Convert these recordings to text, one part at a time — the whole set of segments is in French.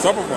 Ça papa.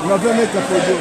On va mettre un podium.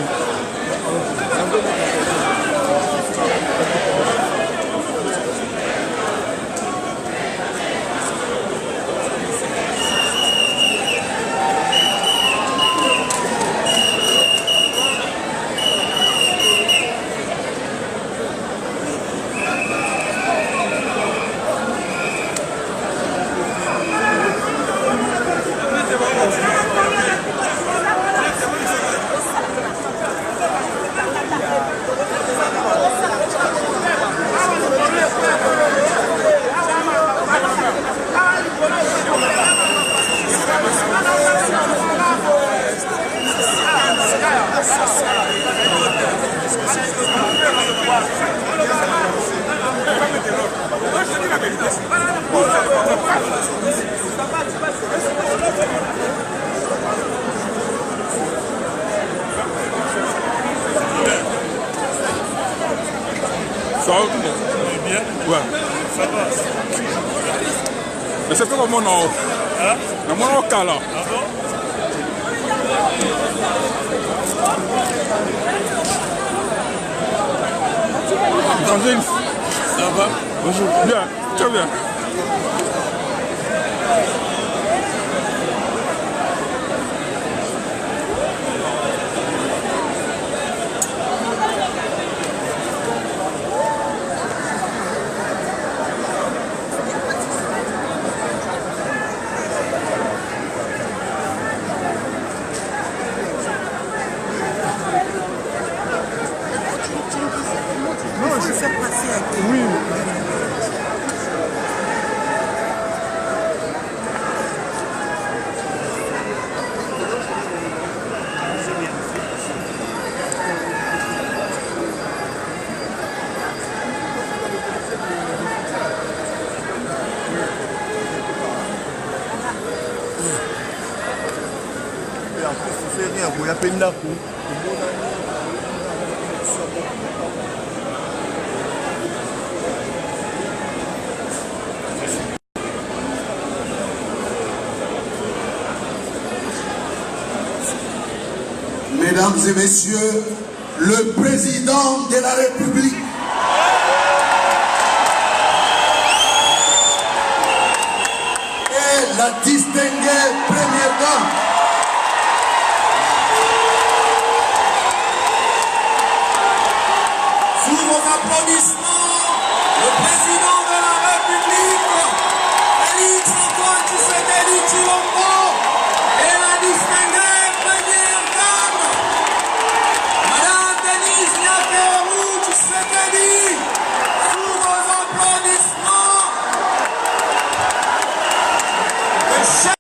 Ça va tout le monde? Bien? Ouais. Ça va. Mais c'est fait comment non? Hein? Mais moi, on cala. Ah bon? Angèle. Ça va? Bonjour. Bien, très bien. Oui. Mesdames et messieurs, le président de la République et la distinguée première dame. Sous vos applaudissements, le président de la République, Félix Antoine Tshisekedi Tshilombo, et la distinguée première dame, Madame Denise Nyakeru Tshisekedi, sous vos applaudissements, le chef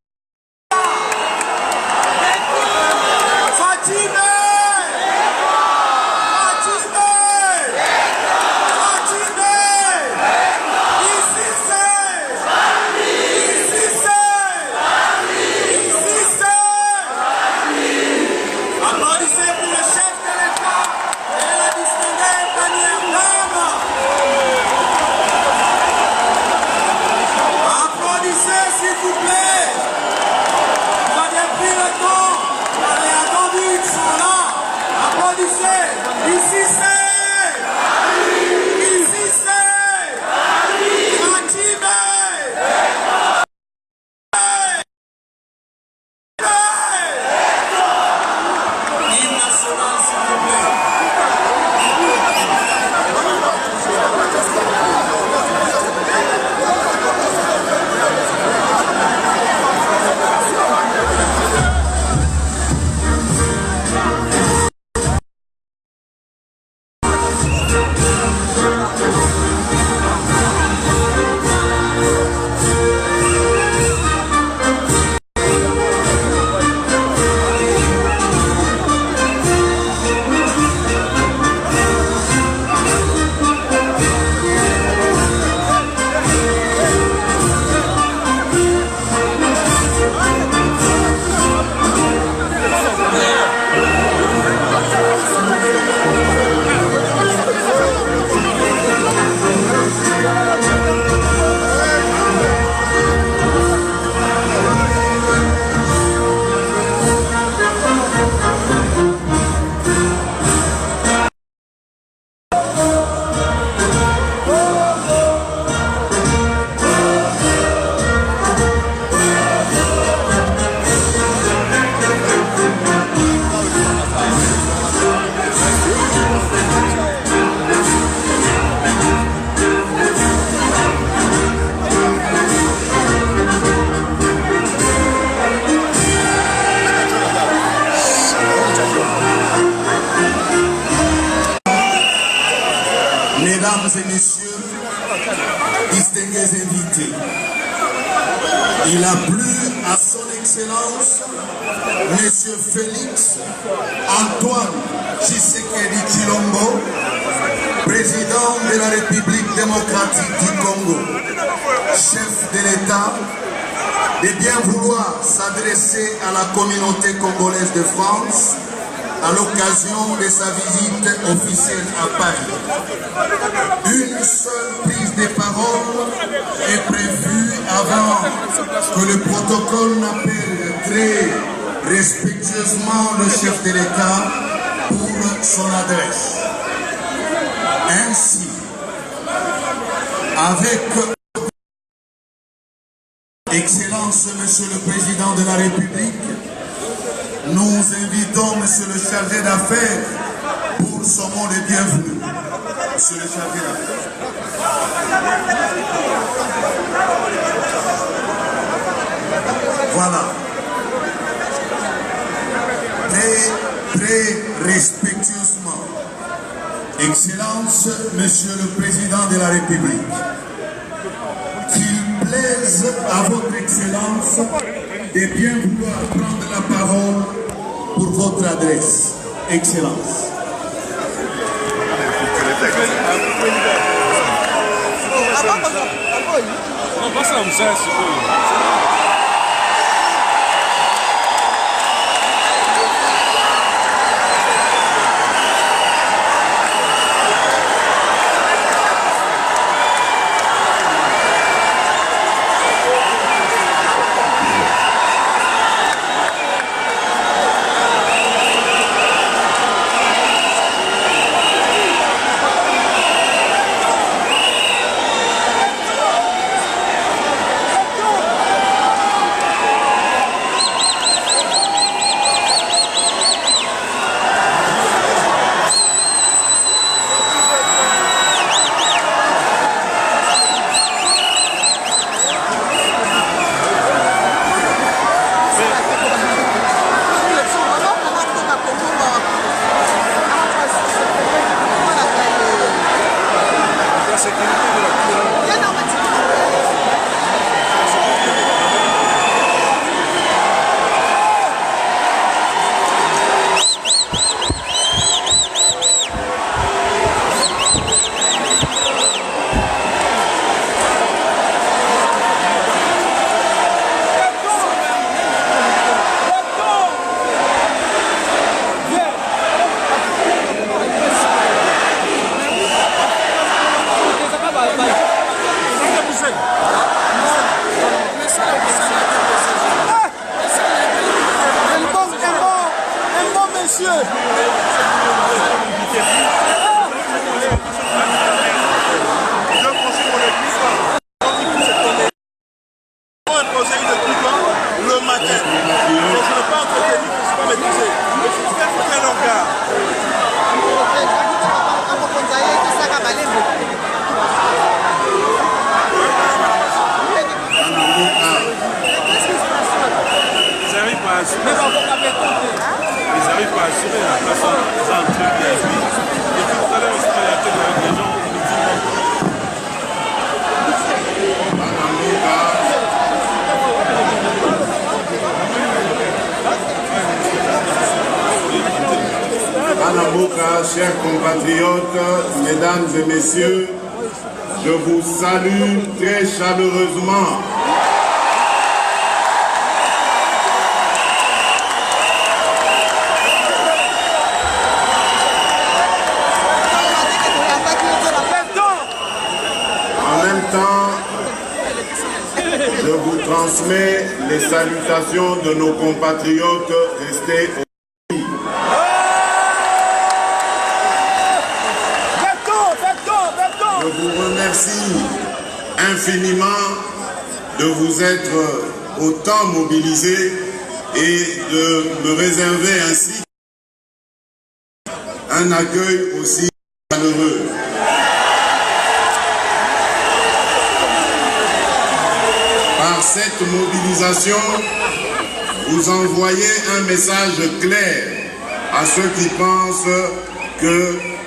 Mesdames et messieurs, distingués invités, il a plu à son Excellence, Monsieur Félix Antoine Tshisekedi Tshilombo, président de la République démocratique du Congo, chef de l'État, de bien vouloir s'adresser à la communauté congolaise de France à l'occasion de sa visite officielle à Paris. Une seule prise de parole est prévue avant que le protocole n'appelle très respectueusement le chef de l'État pour son adresse. Ainsi, avec Excellence, Monsieur le Président de la République, nous invitons Monsieur le chargé d'affaires pour son mot de bienvenue. Monsieur le chargé d'affaires. Voilà. Très respectueusement, Excellence, Monsieur le Président de la République, qu'il plaise à votre Excellence de bien vouloir prendre la parole pour votre adresse. Excellence. Chers compatriotes, mesdames et messieurs, je vous salue très chaleureusement. En même temps, je vous transmets les salutations de nos compatriotes restés au Je vous remercie infiniment de vous être autant mobilisés et de me réserver ainsi un accueil aussi chaleureux. Par cette mobilisation, vous envoyez un message clair à ceux qui pensent que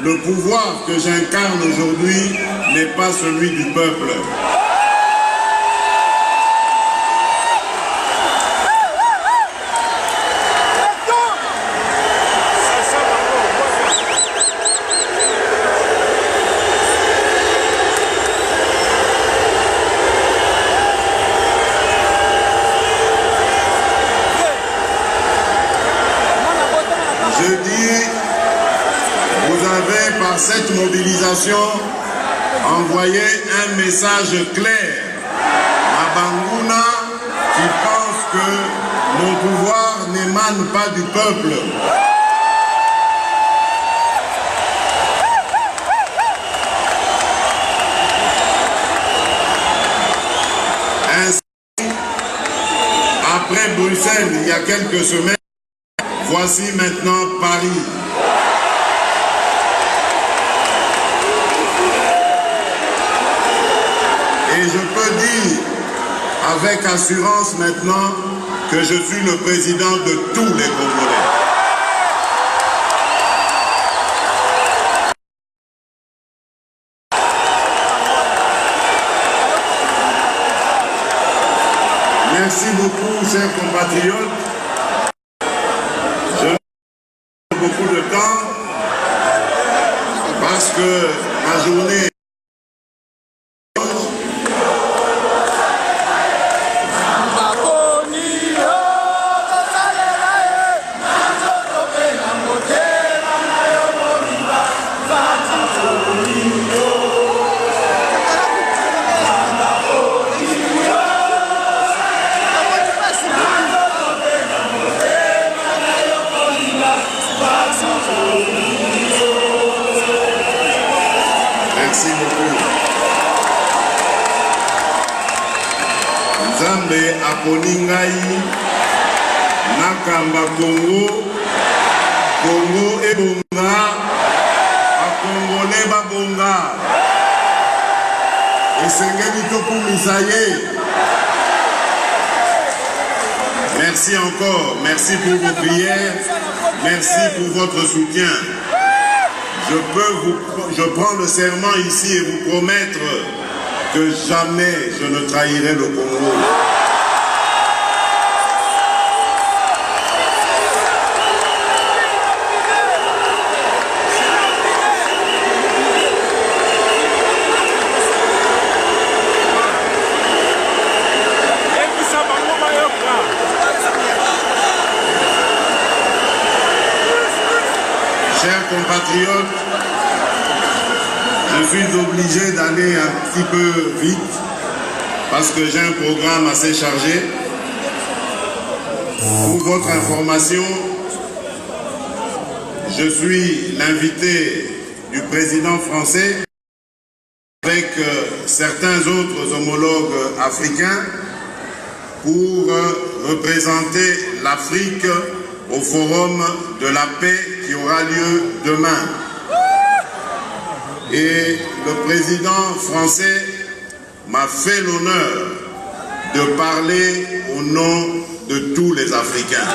le pouvoir que j'incarne aujourd'hui n'est pas celui du peuple. Je dis, vous avez par cette mobilisation envoyé un message clair à Bangouna qui pense que mon pouvoir n'émane pas du peuple. Ainsi, après Bruxelles, il y a quelques semaines, voici maintenant Paris. Et je peux dire avec assurance maintenant que je suis le président de tous les Congolais. Merci beaucoup, chers compatriotes. Beaucoup de temps parce que ma journée merci beaucoup. Nzambe aponi ngai nakamba Congo, Congo ebonga, bakongole babonga. Esengeli tokumisa ye. Merci encore, merci pour vos prières, merci pour votre soutien. Je prends le serment ici et vous promettre que jamais je ne trahirai le Congo. Chers compatriotes, je suis obligé d'aller un petit peu vite parce que j'ai un programme assez chargé. Pour votre information, je suis l'invité du président français avec certains autres homologues africains pour représenter l'Afrique au Forum de la paix qui aura lieu demain. Et le président français m'a fait l'honneur de parler au nom de tous les Africains.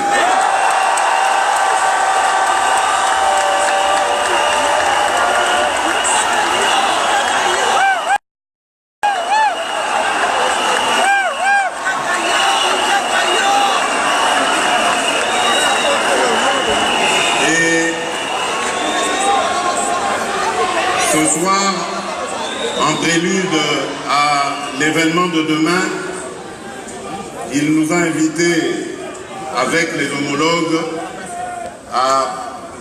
Ce soir, en prélude à l'événement de demain, il nous a invités avec les homologues à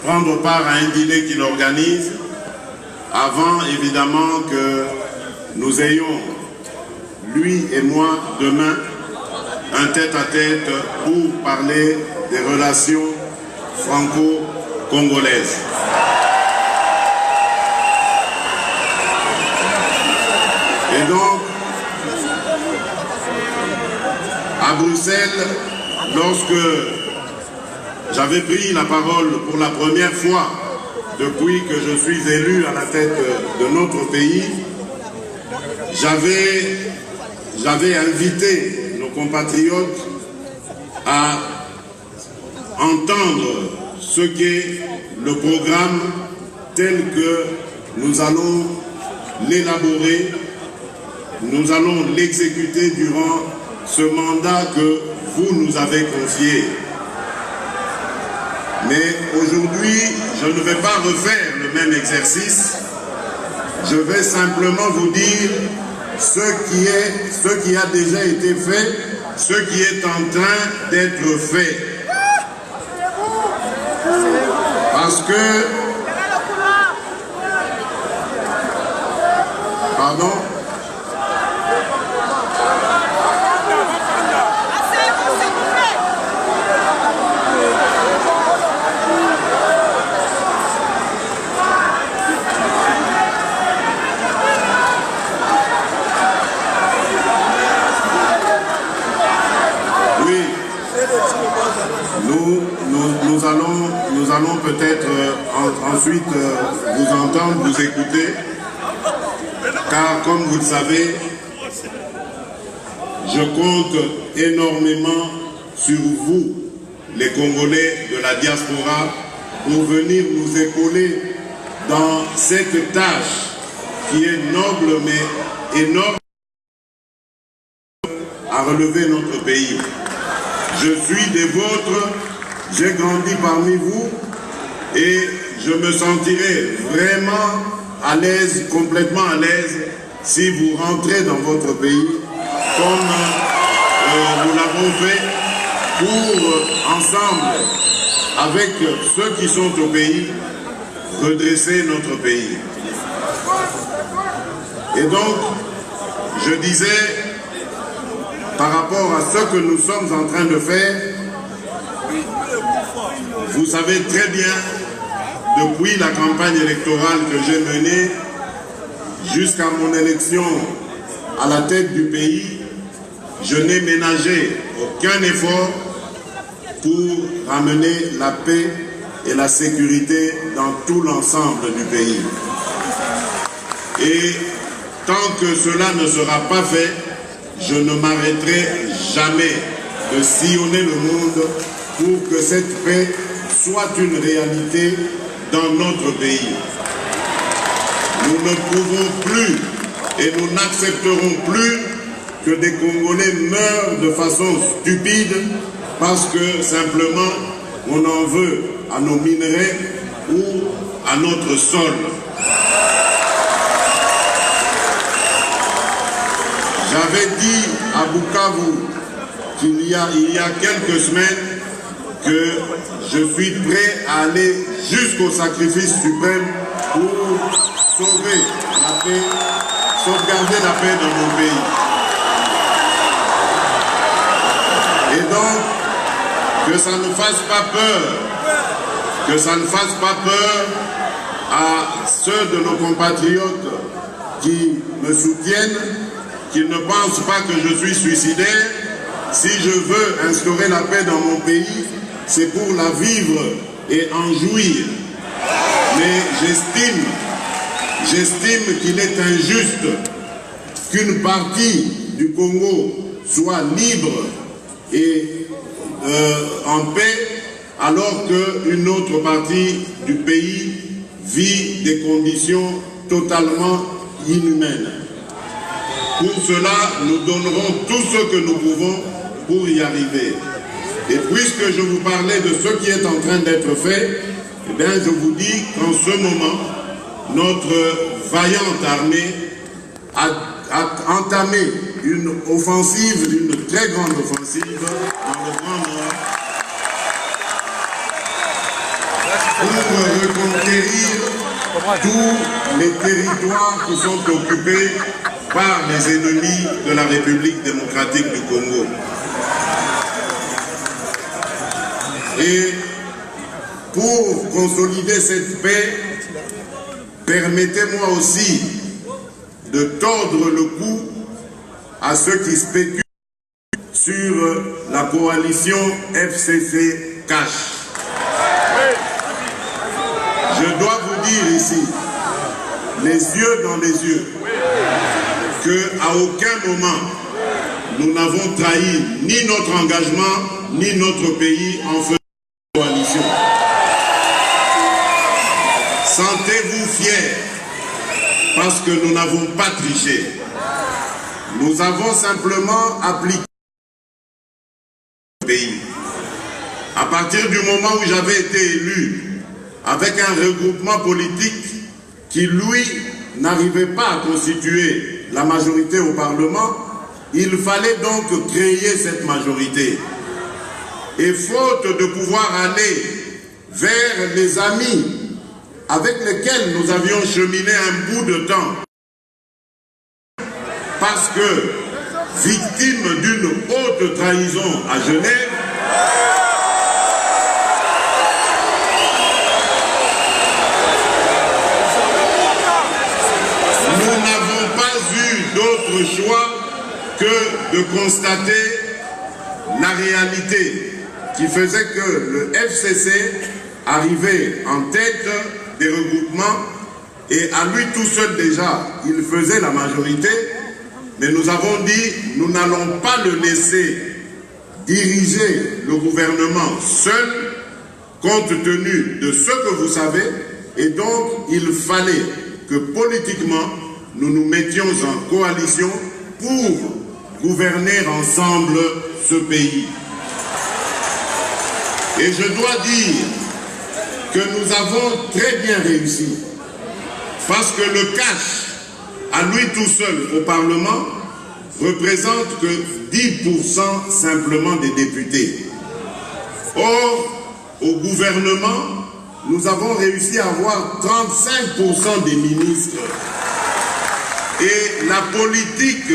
prendre part à un dîner qu'il organise avant évidemment que nous ayons, lui et moi, demain, un tête-à-tête pour parler des relations franco-congolaises. Et donc, à Bruxelles, lorsque j'avais pris la parole pour la première fois depuis que je suis élu à la tête de notre pays, j'avais invité nos compatriotes à entendre ce qu'est le programme tel que nous allons l'élaborer, nous allons l'exécuter durant ce mandat que vous nous avez confié. Mais aujourd'hui, je ne vais pas refaire le même exercice. Je vais simplement vous dire ce qui a déjà été fait, ce qui est en train d'être fait. Parce que... Pardon? Oui, nous allons peut-être ensuite vous entendre, vous écouter, car comme vous le savez, je compte énormément sur vous, les Congolais de la diaspora, pour venir nous épauler dans cette tâche qui est noble mais énorme à relever notre pays. Je suis des vôtres, j'ai grandi parmi vous et je me sentirai vraiment à l'aise, complètement à l'aise, si vous rentrez dans votre pays comme nous l'avons fait pour ensemble, avec ceux qui sont au pays, redresser notre pays. Et donc, je disais, par rapport à ce que nous sommes en train de faire, vous savez très bien, depuis la campagne électorale que j'ai menée, jusqu'à mon élection à la tête du pays, je n'ai ménagé aucun effort pour ramener la paix et la sécurité dans tout l'ensemble du pays. Et tant que cela ne sera pas fait, je ne m'arrêterai jamais de sillonner le monde pour que cette paix soit une réalité dans notre pays. Nous ne pouvons plus et nous n'accepterons plus que des Congolais meurent de façon stupide parce que simplement on en veut à nos minerais ou à notre sol. J'avais dit à Bukavu il y a quelques semaines que je suis prêt à aller jusqu'au sacrifice suprême pour sauver la paix, sauvegarder la paix dans mon pays. Et donc, que ça ne fasse pas peur, que ça ne fasse pas peur à ceux de nos compatriotes qui me soutiennent, qui ne pensent pas que je suis suicidaire. Si je veux instaurer la paix dans mon pays, c'est pour la vivre et en jouir. Mais j'estime qu'il est injuste qu'une partie du Congo soit libre et en paix, alors qu'une autre partie du pays vit des conditions totalement inhumaines. Pour cela, nous donnerons tout ce que nous pouvons pour y arriver. Et puisque je vous parlais de ce qui est en train d'être fait, eh bien, je vous dis qu'en ce moment, notre vaillante armée a entamé une offensive, une très grande offensive dans le Grand Nord pour reconquérir tous les territoires qui sont occupés par les ennemis de la République démocratique du Congo. Et pour consolider cette paix, permettez-moi aussi de tordre le cou à ceux qui spéculent sur la coalition FCC Cash. Je dois vous dire ici, les yeux dans les yeux, qu'à aucun moment nous n'avons trahi ni notre engagement, ni notre pays en faisant coalition. Sentez-vous sentez-vous fiers parce que nous n'avons pas triché. Nous avons simplement appliqué le pays. À partir du moment où j'avais été élu avec un regroupement politique qui, lui, n'arrivait pas à constituer la majorité au Parlement, il fallait donc créer cette majorité. Et faute de pouvoir aller vers les amis avec lesquels nous avions cheminé un bout de temps, parce que, victime d'une haute trahison à Genève, nous n'avons pas eu d'autre choix que de constater la réalité qui faisait que le FCC arrivait en tête des regroupements et à lui tout seul déjà, il faisait la majorité, mais nous avons dit, nous n'allons pas le laisser diriger le gouvernement seul, compte tenu de ce que vous savez, et donc il fallait que politiquement, nous nous mettions en coalition pour gouverner ensemble ce pays. Et je dois dire que nous avons très bien réussi, parce que le cash, à lui tout seul au Parlement, représente que 10% simplement des députés. Or, au gouvernement, nous avons réussi à avoir 35% des ministres. Et la politique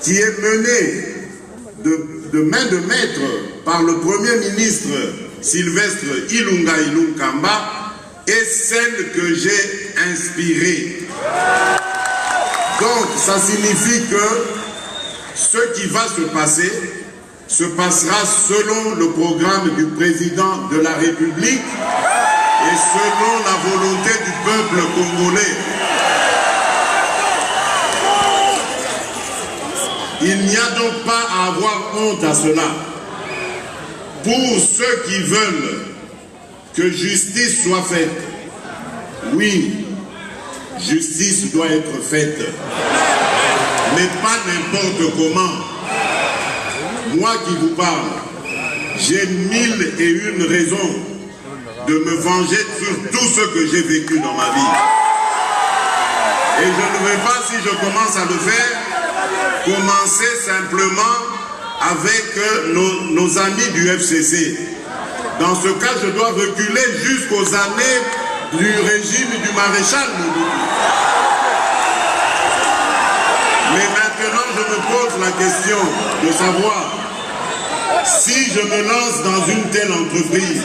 qui est menée de main de maître par le Premier ministre Sylvestre Ilunga Ilunkamba est celle que j'ai inspirée. Donc, ça signifie que ce qui va se passer se passera selon le programme du président de la République et selon la volonté du peuple congolais. Il n'y a donc pas à avoir honte à cela. Pour ceux qui veulent que justice soit faite, oui, justice doit être faite, mais pas n'importe comment. Moi qui vous parle, j'ai 1001 raisons de me venger sur tout ce que j'ai vécu dans ma vie. Et je ne vais pas, si je commence à le faire, commencer simplement avec nos amis du FCC. Dans ce cas, je dois reculer jusqu'aux années du régime du maréchal Mobutu. Mais maintenant, je me pose la question de savoir si je me lance dans une telle entreprise,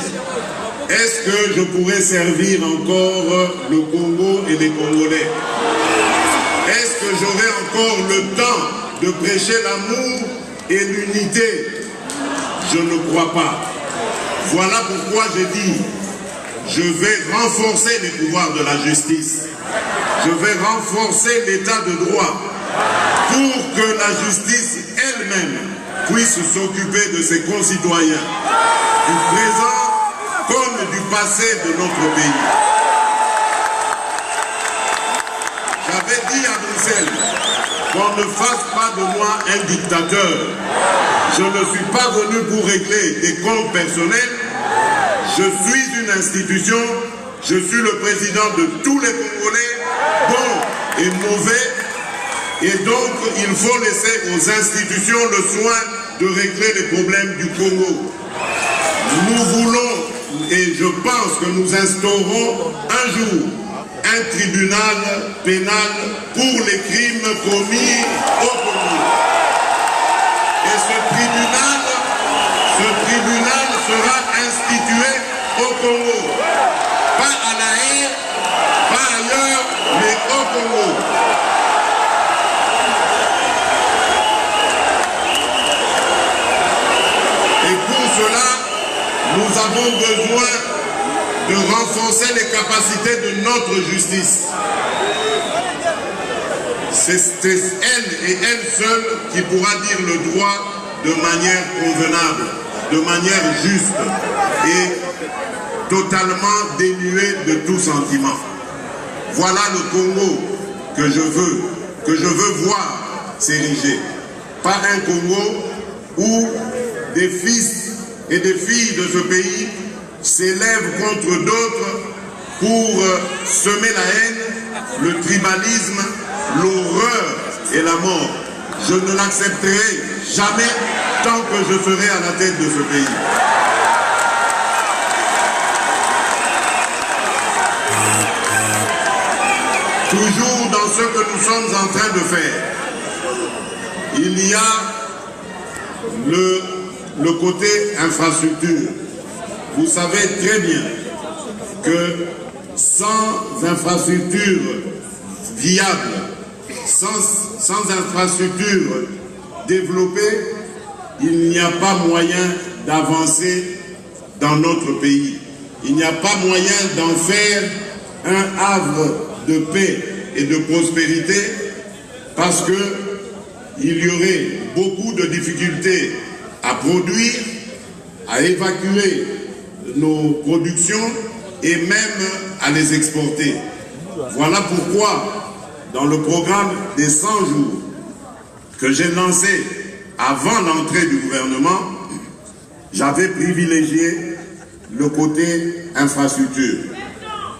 est-ce que je pourrais servir encore le Congo et les Congolais? Est-ce que j'aurai encore le temps de prêcher l'amour et l'unité? Je ne crois pas. Voilà pourquoi j'ai dit, je vais renforcer les pouvoirs de la justice. Je vais renforcer l'état de droit pour que la justice elle-même puisse s'occuper de ses concitoyens, du présent comme du passé de notre pays. J'avais dit à Bruxelles qu'on ne fasse pas de moi un dictateur. Je ne suis pas venu pour régler des comptes personnels. Je suis une institution, je suis le président de tous les Congolais, bons et mauvais, et donc il faut laisser aux institutions le soin de régler les problèmes du Congo. Nous voulons, et je pense que nous instaurons un jour un tribunal pénal pour les crimes commis au Congo. Et ce tribunal sera institué au Congo. Pas à La Haye, pas ailleurs, mais au Congo. Et pour cela, nous avons besoin de renforcer les capacités de notre justice. C'est elle et elle seule qui pourra dire le droit de manière convenable, de manière juste et totalement dénuée de tout sentiment. Voilà le Congo que je veux voir s'ériger. Pas un Congo où des fils et des filles de ce pays s'élèvent contre d'autres pour semer la haine, le tribalisme, l'horreur et la mort. Je ne l'accepterai jamais tant que je serai à la tête de ce pays. Toujours dans ce que nous sommes en train de faire, il y a le côté infrastructure. Vous savez très bien que sans infrastructure viable, sans infrastructure développée, il n'y a pas moyen d'avancer dans notre pays. Il n'y a pas moyen d'en faire un havre de paix et de prospérité parce que il y aurait beaucoup de difficultés à produire, à évacuer nos productions et même à les exporter. Voilà pourquoi, dans le programme des 100 jours que j'ai lancé avant l'entrée du gouvernement, j'avais privilégié le côté infrastructure.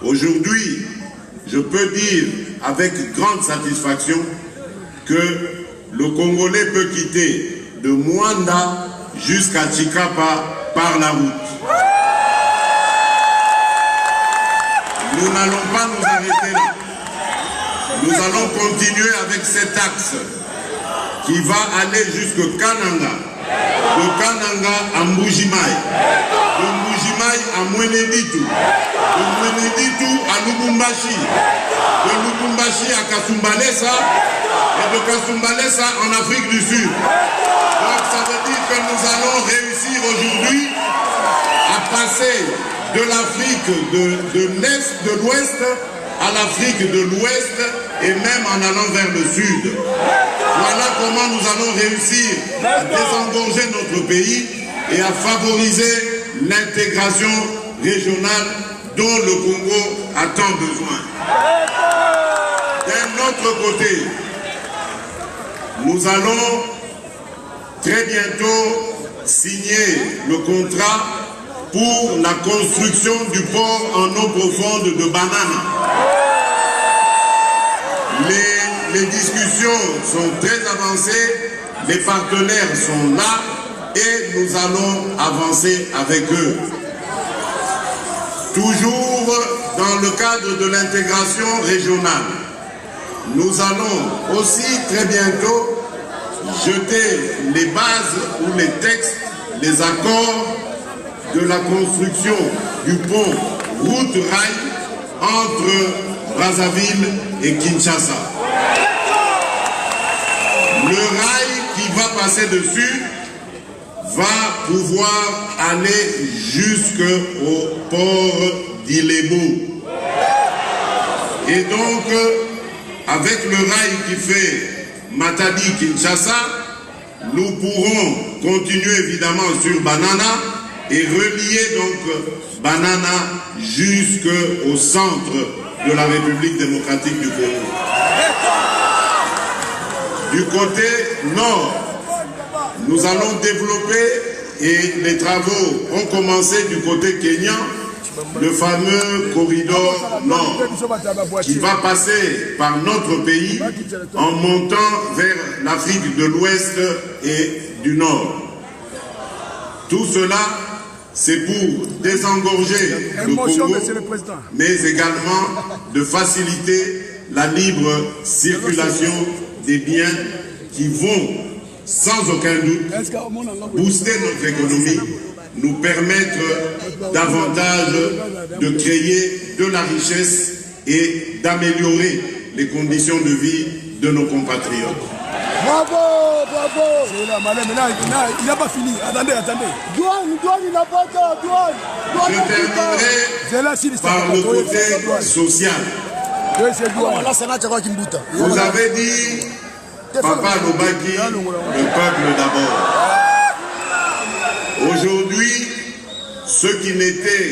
Aujourd'hui, je peux dire avec grande satisfaction que le Congolais peut quitter de Mwanda jusqu'à Chikapa par la route. Nous n'allons pas nous arrêter là. Nous allons continuer avec cet axe qui va aller jusqu'au Kananga, de Kananga à Mbujimaï, de Mbujimaï à Mweneditu, de Mweneditu à Lubumbashi, de Lubumbashi à Kasumbalesa et de Kasumbalesa en Afrique du Sud. Donc ça veut dire que nous allons réussir aujourd'hui à passer de l'Afrique de l'Est, de l'Ouest à l'Afrique de l'Ouest et même en allant vers le Sud. Voilà comment nous allons réussir à désengorger notre pays et à favoriser l'intégration régionale dont le Congo a tant besoin. D'un autre côté, nous allons très bientôt signer le contrat pour la construction du port en eau profonde de Banana. Les discussions sont très avancées, les partenaires sont là et nous allons avancer avec eux. Toujours dans le cadre de l'intégration régionale, nous allons aussi très bientôt jeter les bases ou les textes, les accords de la construction du pont route-rail entre Brazzaville et Kinshasa. Le rail qui va passer dessus va pouvoir aller jusqu'au port d'Ilebo. Et donc, avec le rail qui fait Matadi-Kinshasa, nous pourrons continuer évidemment sur Banana et relier donc Banana jusqu'au centre de la République démocratique du Congo. Du côté nord, nous allons développer, et les travaux ont commencé du côté kenyan, le fameux corridor nord, qui va passer par notre pays en montant vers l'Afrique de l'Ouest et du Nord. Tout cela, c'est pour désengorger le Congo, mais également de faciliter la libre circulation des biens qui vont, sans aucun doute, booster notre économie, nous permettre davantage de créer de la richesse et d'améliorer les conditions de vie de nos compatriotes. Bravo, bravo. Il n'a pas fini. Attendez. Douane, il n'a pas de douane. Je terminerai par le côté social. Vous avez dit, Papa Lobaki, le peuple d'abord. Aujourd'hui, ce qui n'était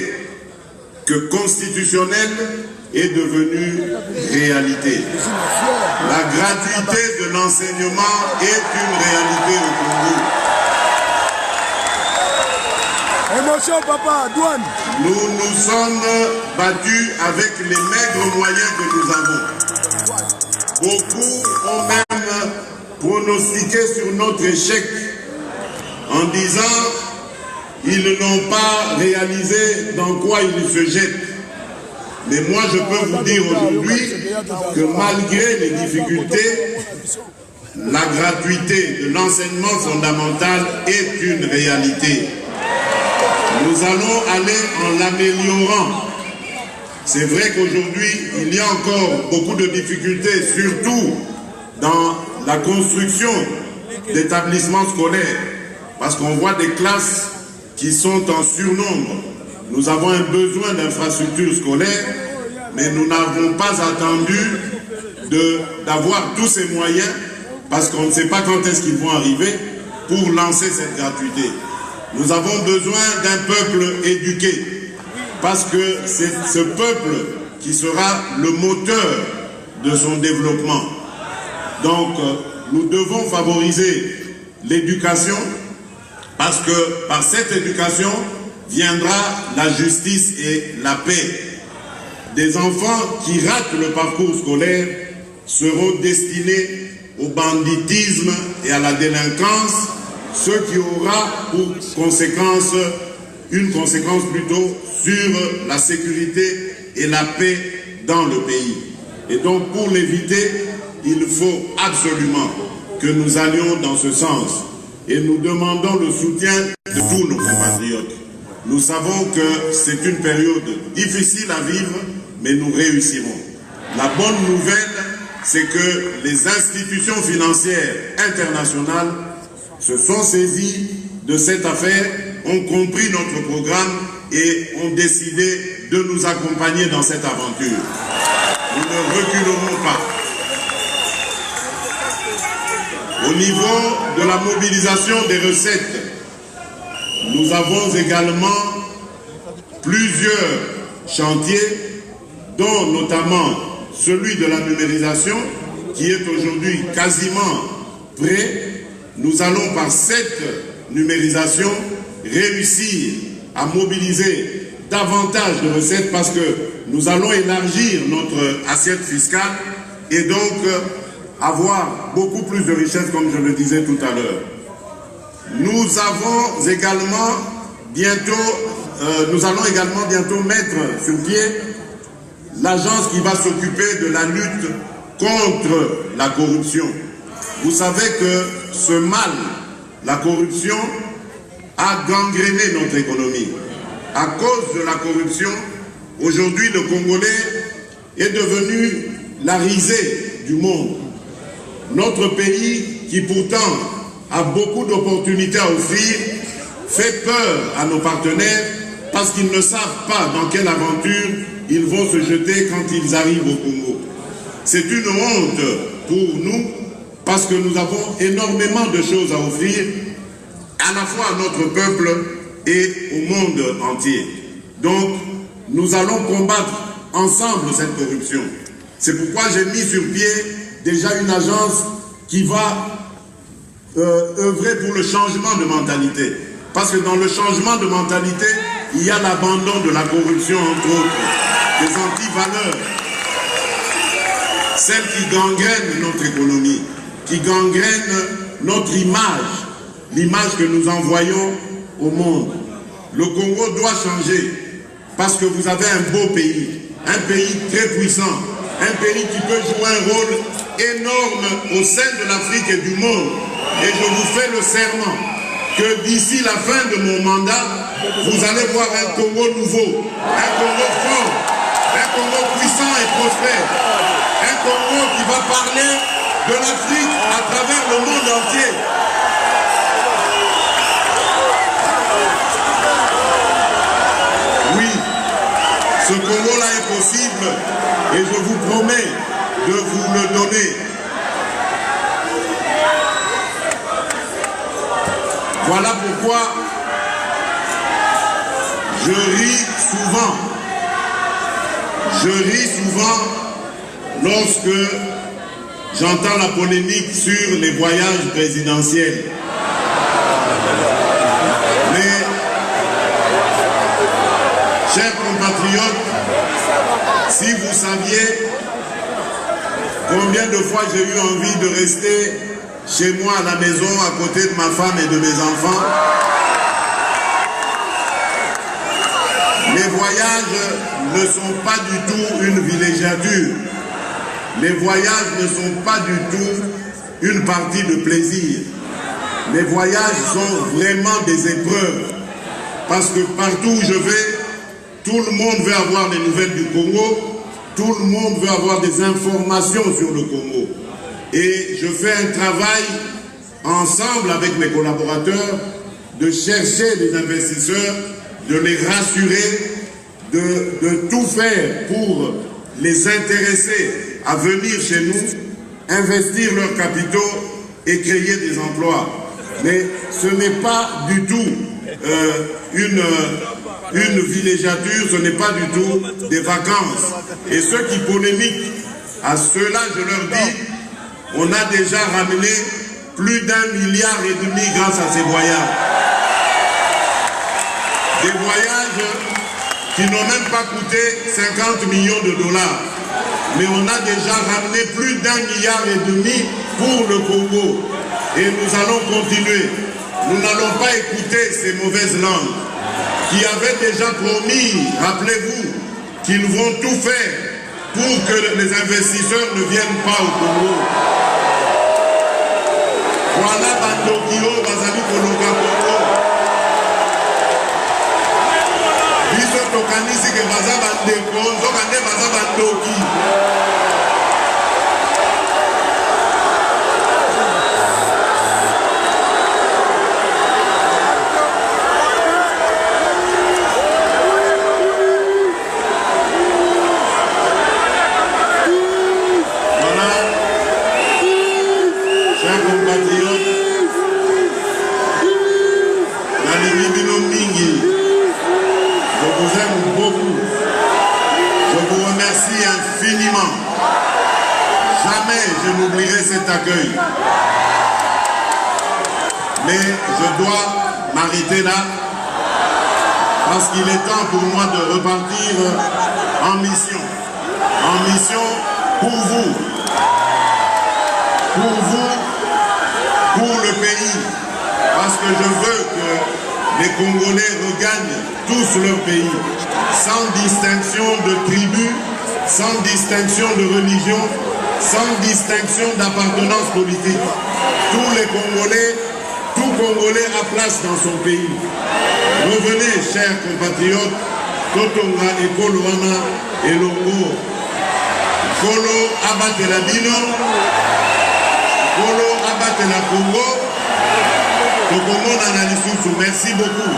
que constitutionnel est devenue réalité. La gratuité de l'enseignement est une réalité au Congo. Émotion, papa, douane. Nous nous sommes battus avec les maigres moyens que nous avons. Beaucoup ont même pronostiqué sur notre échec en disant ils n'ont pas réalisé dans quoi ils se jettent. Mais moi je peux vous dire aujourd'hui que malgré les difficultés, la gratuité de l'enseignement fondamental est une réalité. Nous allons aller en l'améliorant. C'est vrai qu'aujourd'hui, il y a encore beaucoup de difficultés, surtout dans la construction d'établissements scolaires, parce qu'on voit des classes qui sont en surnombre. Nous avons un besoin d'infrastructures scolaires, mais nous n'avons pas attendu d'avoir tous ces moyens, parce qu'on ne sait pas quand est-ce qu'ils vont arriver, pour lancer cette gratuité. Nous avons besoin d'un peuple éduqué, parce que c'est ce peuple qui sera le moteur de son développement. Donc, nous devons favoriser l'éducation, parce que par cette éducation viendra la justice et la paix. Des enfants qui ratent le parcours scolaire seront destinés au banditisme et à la délinquance, ce qui aura pour conséquence, une conséquence plutôt sur la sécurité et la paix dans le pays. Et donc pour l'éviter, il faut absolument que nous allions dans ce sens. Et nous demandons le soutien de tous nos compatriotes. Nous savons que c'est une période difficile à vivre, mais nous réussirons. La bonne nouvelle, c'est que les institutions financières internationales se sont saisies de cette affaire, ont compris notre programme et ont décidé de nous accompagner dans cette aventure. Nous ne reculerons pas. Au niveau de la mobilisation des recettes, nous avons également plusieurs chantiers, dont notamment celui de la numérisation, qui est aujourd'hui quasiment prêt. Nous allons par cette numérisation réussir à mobiliser davantage de recettes parce que nous allons élargir notre assiette fiscale et donc avoir beaucoup plus de richesses, comme je le disais tout à l'heure. Nous allons également bientôt mettre sur pied l'agence qui va s'occuper de la lutte contre la corruption. Vous savez que ce mal, la corruption, a gangréné notre économie. À cause de la corruption, aujourd'hui le Congolais est devenu la risée du monde. Notre pays, qui pourtant a beaucoup d'opportunités à offrir, fait peur à nos partenaires parce qu'ils ne savent pas dans quelle aventure ils vont se jeter quand ils arrivent au Congo. C'est une honte pour nous parce que nous avons énormément de choses à offrir à la fois à notre peuple et au monde entier. Donc, nous allons combattre ensemble cette corruption. C'est pourquoi j'ai mis sur pied déjà une agence qui va œuvrer pour le changement de mentalité. Parce que dans le changement de mentalité, il y a l'abandon de la corruption, entre autres, des anti-valeurs, celles qui gangrènent notre économie, qui gangrènent notre image, l'image que nous envoyons au monde. Le Congo doit changer parce que vous avez un beau pays, un pays très puissant, un pays qui peut jouer un rôle énorme au sein de l'Afrique et du monde. Et je vous fais le serment que d'ici la fin de mon mandat, vous allez voir un Congo nouveau, un Congo fort, un Congo puissant et prospère, un Congo qui va parler de l'Afrique à travers le monde entier. Oui, ce Congo-là est possible et je vous promets de vous le donner. Voilà pourquoi je ris souvent. Je ris souvent lorsque j'entends la polémique sur les voyages présidentiels. Mais, chers compatriotes, si vous saviez combien de fois j'ai eu envie de rester chez moi à la maison, à côté de ma femme et de mes enfants, les voyages ne sont pas du tout une villégiature. Les voyages ne sont pas du tout une partie de plaisir. Les voyages sont vraiment des épreuves. Parce que partout où je vais, tout le monde veut avoir des nouvelles du Congo. Tout le monde veut avoir des informations sur le Congo. Et je fais un travail ensemble avec mes collaborateurs de chercher des investisseurs, de les rassurer, de tout faire pour les intéresser à venir chez nous, investir leurs capitaux et créer des emplois. Mais ce n'est pas du tout une villégiature, ce n'est pas du tout des vacances. Et ceux qui polémiquent, à ceux-là je leur dis, on a déjà ramené plus d'1,5 milliard grâce à ces voyages. Des voyages qui n'ont même pas coûté 50 millions de dollars. Mais on a déjà ramené plus d'1,5 milliard pour le Congo. Et nous allons continuer. Nous n'allons pas écouter ces mauvaises langues qui avaient déjà promis, rappelez-vous, qu'ils vont tout faire pour que les investisseurs ne viennent pas au Congo. Voilà Bandokio, Bazali Koloka Congo. Biso tokanisi ke baza bandeko, nzokande baza bandoki. Infiniment. Jamais je n'oublierai cet accueil. Mais je dois m'arrêter là parce qu'il est temps pour moi de repartir en mission. En mission pour vous. Pour vous, pour le pays. Parce que je veux que les Congolais regagnent tous leur pays, sans distinction de tribu, sans distinction de religion, sans distinction d'appartenance politique. Tous les Congolais, tout Congolais a place dans son pays. Revenez, chers compatriotes, Totonga et Koloana et Longo. Kolo abate la Bino, Kolo abate la Congo, Tokomon Analisusu. Merci beaucoup.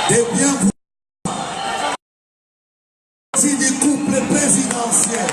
des biens du couple présidentiel.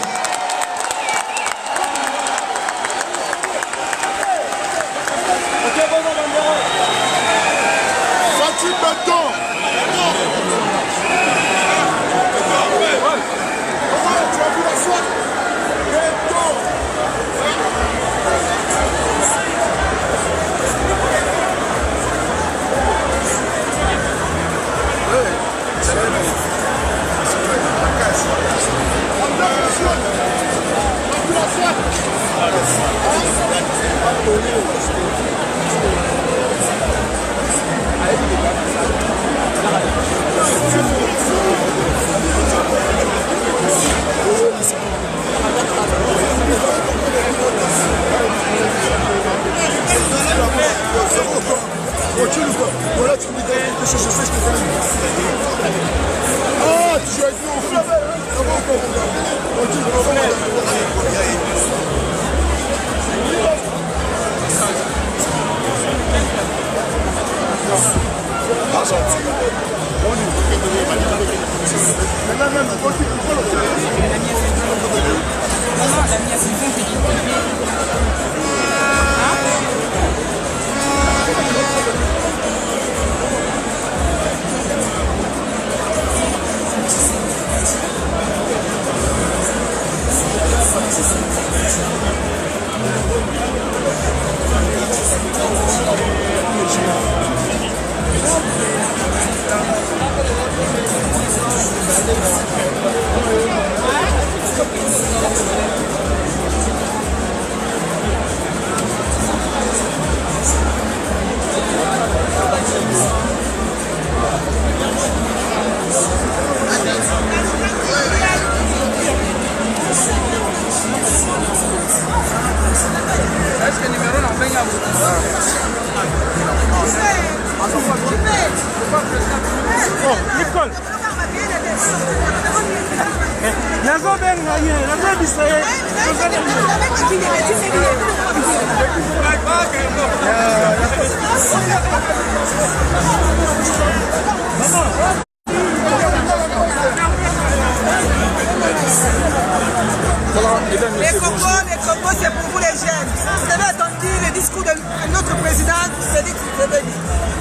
Les Congo, c'est pour vous les jeunes. Vous avez entendu le discours de notre président Félix Tshisekedi.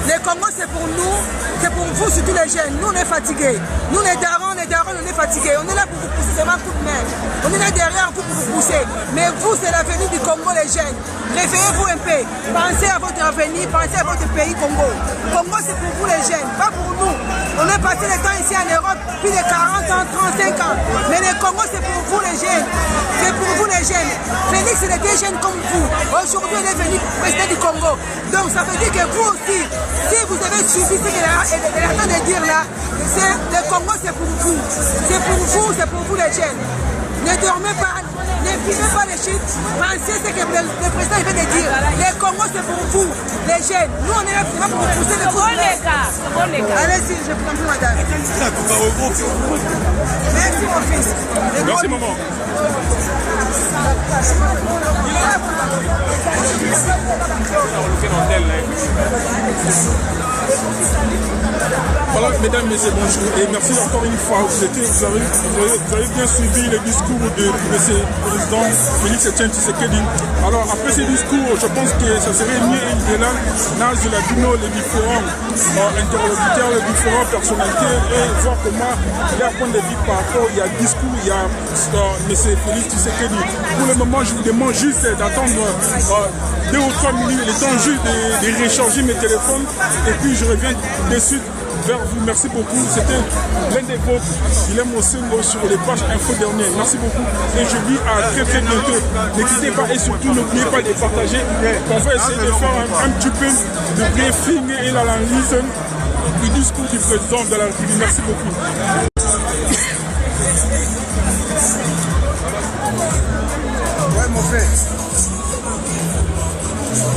Les Congo, c'est pour nous, c'est pour vous, surtout les jeunes. Nous, on est fatigués. Nous, les darons, on est fatigués. On est là pour vous pousser seulement un coup de main. On est là derrière pour vous pousser. Mais vous, c'est l'avenir du Congo, les jeunes. Réveillez-vous un peu. Pensez à votre avenir, pensez à votre pays, Congo. Congo, c'est pour vous, les jeunes, pas pour nous. On est passé le temps ici en Europe, plus de 40 ans, 35 ans. Mais le Congo, c'est pour vous, les jeunes. C'est pour vous, les jeunes. Félix, il était jeune comme vous. Aujourd'hui, il est venu président du Congo. Donc, ça veut dire que vous aussi, si vous avez suivi ce qu'il est en train de dire là, le Congo, c'est pour vous. C'est pour vous, c'est pour vous, les jeunes. Ne dormez pas, ne filmez pas les chiffres. Pensez ce que le président vient de dire. Le Congo, c'est pour vous, les jeunes. Nous, on est là pour vous pousser le coup. Allez-y, je vous en prie, madame. Merci, mon fils. Merci, maman. Voilà, mesdames, messieurs, bonjour et merci encore une fois. Vous avez bien suivi le discours de M. Président Félix Tshisekedi. Alors, après ce discours, je pense que ça serait mieux idéal dans la Dino, les différents interlocuteurs, les différentes personnalités et voir comment il y a un point de vue par rapport. Il y a le discours, il y a M. Félix Tshisekedi. Pour le moment, je vous demande juste d'attendre 2 ou 3 minutes, le temps juste de recharger mes téléphones et puis je reviens de suite vers vous. Merci beaucoup. C'était l'un des vôtres, Guilhem Osengo, sur les pages Info Dernier. Merci beaucoup et je vous dis à très très bientôt. Ne quittez pas et surtout n'oubliez pas de partager. On va essayer de faire un petit peu de briefing et l'analyse du discours du président de la République. Merci beaucoup. Ouais, mon frère.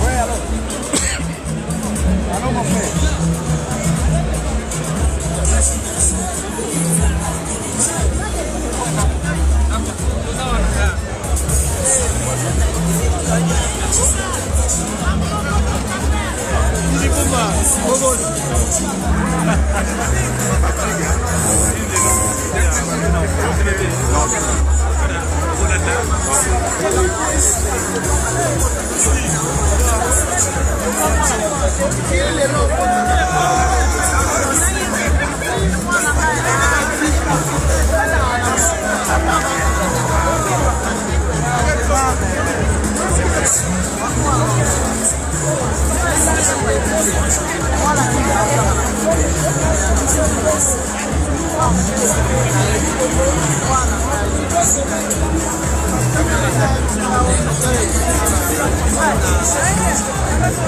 Ouais, alors. Alors, mon frère. Bobo.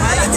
Aí,